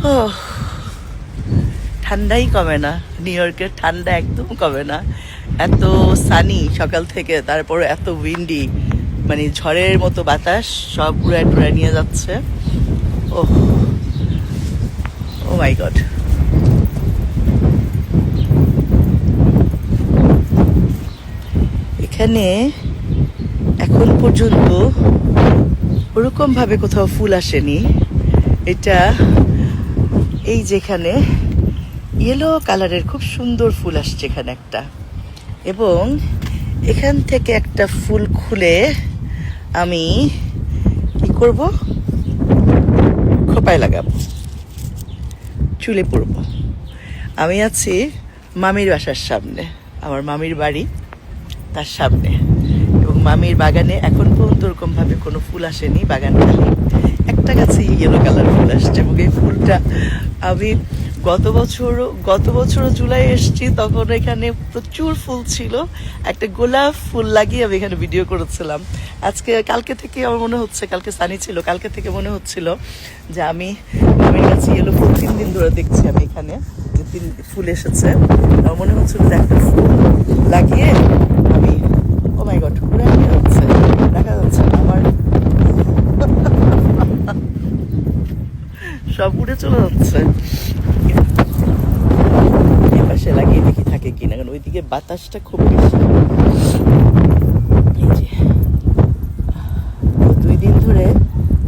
ও, ঠান্ডাই কমে না, নিউ ইয়র্কের ঠান্ডা একদম কমে না। এত সানি সকাল থেকে, তারপর এত উইন্ডি, মানে ঝড়ের মতো বাতাস সব উড়ায় টুড়ায় নিয়ে যাচ্ছে। ওহ, ও মাই গড। এখানে এখন পর্যন্ত ওরকম ভাবে কোথাও ফুল আসেনি। এটা এই যেখানে ইয়েলো কালারের খুব সুন্দর ফুল আসছে এখানে একটা, এবং এখান থেকে একটা ফুল খুলে আমি কি করব, খোপায় লাগাবো, চুলে পরবো। আমি আছি মামির বাসার সামনে, আমার মামির বাড়ি তার সামনে, এবং মামির বাগানে এখন পর্যন্ত ওরকম ভাবে কোনো ফুল আসেনি। বাগান খালি, একটা গাছে ইয়েলো কালার ফুল আসছে, এবং এই ফুলটা আমি গত বছর জুলাই এসেছি, তখন এখানে প্রচুর ফুল ছিল। একটা গোলাপ ফুল লাগিয়ে আমি এখানে ভিডিও করেছিলাম। কালকে থেকে আমার মনে হচ্ছে, কালকে সানি ছিল, কালকে থেকে মনে হচ্ছিল যে আমি মামির কাছে ইয়েলো ফুল 3 দিন ধরে দেখছি আমি এখানে, যে 3 ফুল এসেছে। আমার মনে হচ্ছিল যে একটা ফুল লাগিয়ে আমি, ও মাই গড, ঘুরে নিয়ে যাচ্ছে, দেখা যাচ্ছে না আমার, সব উড়ে চলে যাচ্ছে। এই পাশে লাগিয়ে দেখি থাকে কিনা, কারণ ওইদিকে বাতাসটা খুব বেশি। এই যে 2 দিন ধরে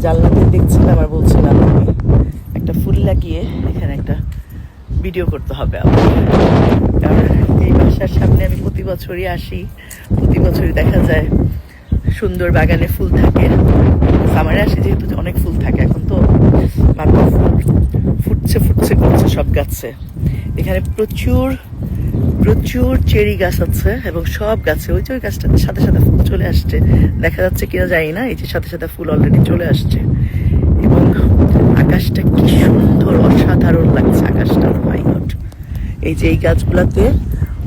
জানলাতে দেখছিলাম আর বলছিলাম আমি একটা ফুল লাগিয়ে এখানে একটা ভিডিও করতে হবে আমার, কারণ এই বাসার সামনে আমি প্রতি বছরই আসি, প্রতি বছরই দেখা যায় সুন্দর বাগানে ফুল থাকে। সামারে আসি যেহেতু অনেক ফুল থাকে, এখন তো মাত্র ফুটছে করছে সব গাছে। এখানে প্রচুর প্রচুর চেরি গাছ আছে, এবং সব গাছে ওই যে ওই গাছটাতে সাথে সাথে ফুল চলে আসছে, দেখা যাচ্ছে কিনা জানি না, এই যে সাথে সাথে ফুল অলরেডি চলে আসছে। এবং আকাশটা কি সুন্দর, অসাধারণ লাগছে আকাশটা, মাই গড। এই যে এই গাছগুলাতে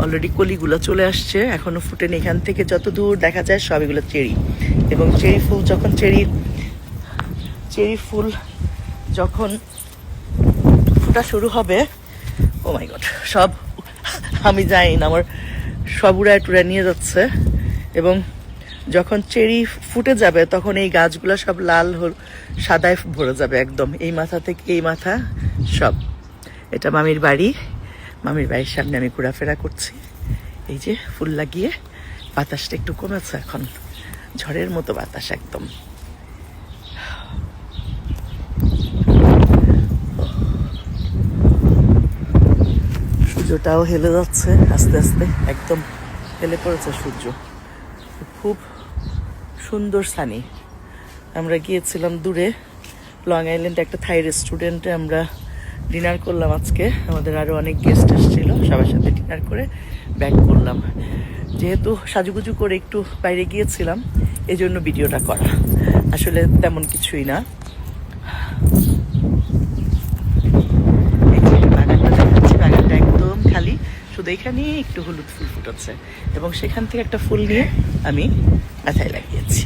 অলরেডি কলিগুলো চলে আসছে, এখনো ফুটেনি। এখান থেকে যত দূর দেখা যায় সব এগুলো চেরি, এবং চেরি ফুল যখন চেরি ফুল যখন ফোটা শুরু হবে, ও মাই গড, সব আমি জানি না, আমার সব উড়ায় টুড়ায় নিয়ে যাচ্ছে। এবং যখন চেরি ফুটে যাবে তখন এই গাছগুলো সব লাল সাদায় ভরে যাবে একদম, এই মাথা থেকে এই মাথা সব। এটা মামির বাড়ি, মামির বাড়ির সামনে আমি ঘোরাফেরা করছি। এই যে ফুল লাগিয়ে, বাতাসটা একটু কমেছে এখন, ঝড়ের মতো বাতাস একদম। সূর্যটাও হেলে যাচ্ছে আস্তে আস্তে, একদম হেলে পড়েছে সূর্য, খুব সুন্দর সানি। আমরা গিয়েছিলাম দূরে লং আইল্যান্ডে একটা থাই রেস্টুরেন্টে, আমরা ডিনার করলাম আজকে। আমাদের আরও অনেক গেস্ট এসেছিল, সবার সাথে ডিনার করে ব্যাক করলাম। যেহেতু সাজুগুজু করে একটু বাইরে গিয়েছিলাম, এই জন্য ভিডিওটা করা, আসলে তেমন কিছুই না। বাগানটা একদম খালি, শুধু এখানে একটু হলুদ ফুল ফুটেছে, এবং সেখান থেকে একটা ফুল নিয়ে আমি মাথায় লাগিয়েছি।